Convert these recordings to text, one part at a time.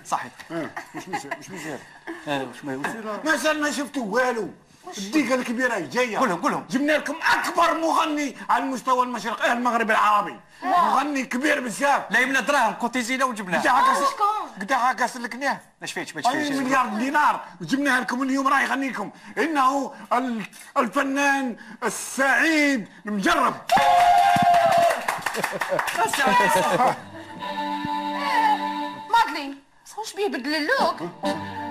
صحيح. مش مزال. واش مازال ما شفتوا والو. الديكه الكبيره جايه. قولهم. جبنا لكم اكبر مغني على المستوى المشرق المغرب العربي. مغني كبير بزاف. لا يمنا دراهم كوتيزينا وجبناه. قد هكا سلكناه. اش فيك مليار دينار وجبناها لكم اليوم راه يغني لكم. انه الفنان السعيد المجرب. مادلين واش بيه بدل اللوك؟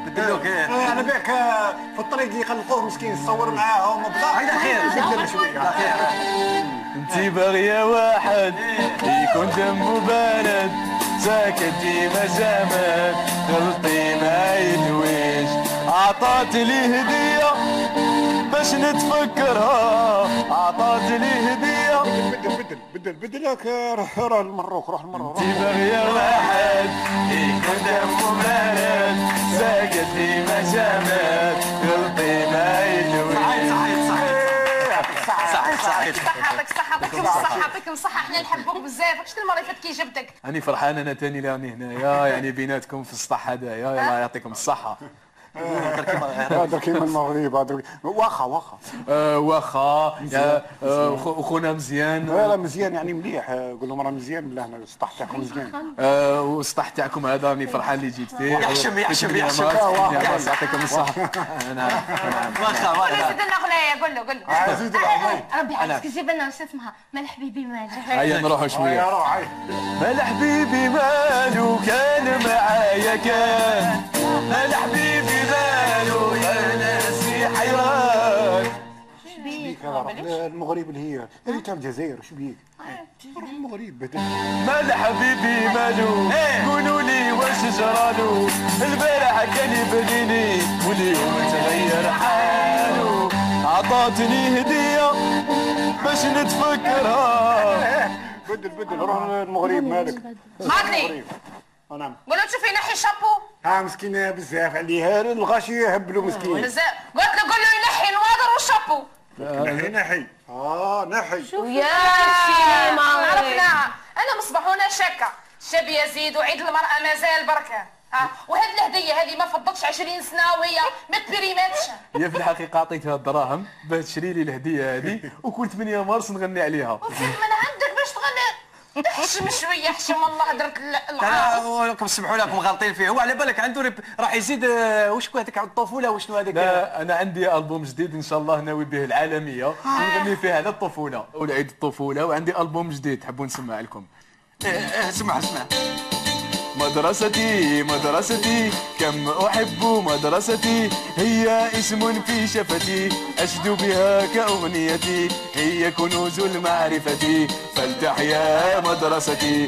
بدلوك على بالك في الطريق يخلقوه مسكين تصور معاه وما بغا. هيدا خير. بدل شويه. انتي باغية واحد يكون جنبه بارد ساكت ديما زمان غلطي ما يلويش عطات لي هدية باش نتفكرها عطات لي هدية بدل لك روح للمروك روح للمروك. انتي باغية واحد يكون جنبه بارد ساكت ديما زمان غلطي ما يلويش. صحيح. صحتك مصحة احنا نحبوك بزاف. واش المره اللي فاتت كي جبتك؟ أنا فرحان أنا تاني راني هنايا يعني بيناتكم في السطح هذايا الله يعطيكم الصحة. هذا كيما المغرب هذا واخا خونا مزيان. لا مزيان يعني مليح. قول لهم راه مزيان بالله السطح تاعكم مزيان. والسطح تاعكم هذا راني فرحان اللي جيت فيه. يحشم الله يعطيكم الصحة. واخا زيد لنا اغنيه. قول له زيد الأغنية. ربي يحفظك جيب لنا واش اسمها مال حبيبي مالو. هيا نروحوا شوية. مال حبيبي مالو كان معايا كان مال حبيبي مالو يا ناسي حيران. المغرب اللي هي تاع الجزائر شو بيك؟ روح المغرب. مال حبيبي مالو قولوا لي واش جرالو البارح كان يبغيني واليوم تغير حالو عطاتني هدية باش نتفكرها. بدل روح المغرب مالك. مادلين نعم. قولوا تشوفي نحي شابو. مسكينه بزاف عليها الغاشي يهبلوا مسكين. بزاف قلت له قول له ينحي النواظر والشابو. نحي نحي. يا عرفناها. انا مصبحونا شكا شاب يزيد وعيد المرأة مازال بركة. وهذه الهدية هذه ما فضتش 20 سنة وهي ما تبريماتش. هي في الحقيقة عطيتها الدراهم باش تشري لي الهدية هذه وكل 8 مارس نغني عليها. وفيك من عندك باش تغني تحشم شوية حشم والله درت العار. راكم سمحوا لكم غالطين فيه. هو على بالك عنده راح يزيد وشكو هذاك الطفولة وشنو هذاك. لا أنا عندي ألبوم جديد إن شاء الله ناوي به العالمية نغني فيه على الطفولة والعيد الطفولة وعندي ألبوم جديد تحبوا نسمع لكم. اسمع. مدرستي كم أحب مدرستي هي اسم في شفتي أشد بها كأغنيتي هي كنوز المعرفة فلتحيا مدرستي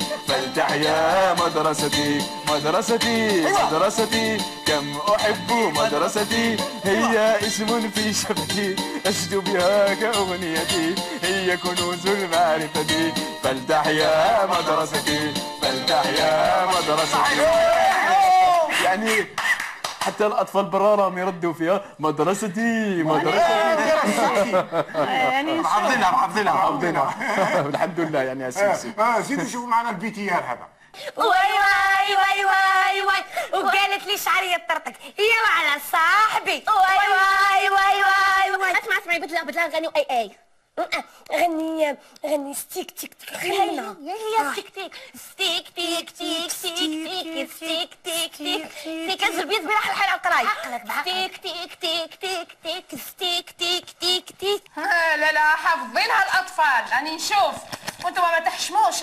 مدرستي كم أحب مدرستي هي اسم في شفتي أشد بها كأغنيتي هي كنوز المعرفة فلتحيا مدرستي يعني حتى الأطفال برا راهم يردوا فيها مدرستي يعني حافظينها الحمد لله يعني اساسي. زيدوا شوفوا معنا البي هذا. واي وقالت لي شعري طرطق يلا على صاحبي. واي اسمعي بدلا نغنيو اي غني ستيك تيك تيك خلينا هي ستيك تيك ستيك تيك تيك ستيك تيك تيك تيك تيك الزبيب براح الحال على القراي ستيك تيك تيك تيك تيك ستيك تيك تيك تيك. لا حافظينها الاطفال راني نشوف وانتم ما تحشموش.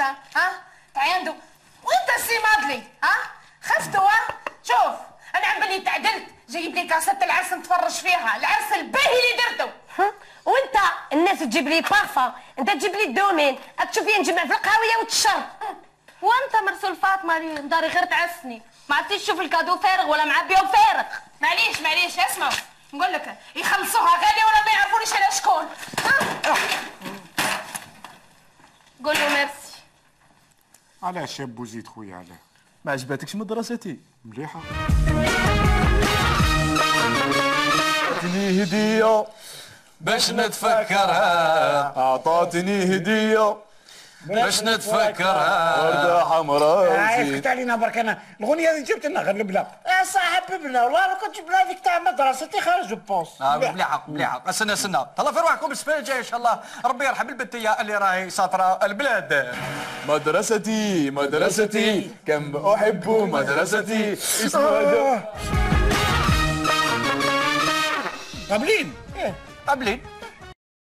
تعيندوا وانت سي مادلي خفتوا. شوف انا عم بلي تعدلت جايب لي كاسات العرس نتفرج فيها العرس الباهي اللي درته. وانت الناس تجيب لي بارفا انت تجيب لي الدومين تشوفي نجمع في القهويه وتشرب. وانت مرسول فاطمه اليوم داري غير تعسني ما عرفتيش تشوف الكادو فارغ ولا معبيه فارغ. معليش اسمعوا نقول لك يخلصوها غاليه ولا ما يعرفونيش على شكون. قول له ميرسي. على شاب وزيد خويا علاه ما عجبتكش مدرستي؟ مليحه. عطتني هدية باش نتفكرها عطاتني هدية باش نتفكرها. وردة حمراء. اسكت علينا برك انا الاغنيه هذه جبت لنا غير البلا. يا صاحب بنا والله لو كنت جبت لها هذيك تاع مدرستي خارج جو بونس. مليحه مليحه. استنى تهلاو في روحكم الاسبوع الجاي ان شاء الله. ربي يرحم البنتيه اللي راهي سافره البلاد. مدرستي مدرستي كم احب مدرستي. قابلين؟ قابلين.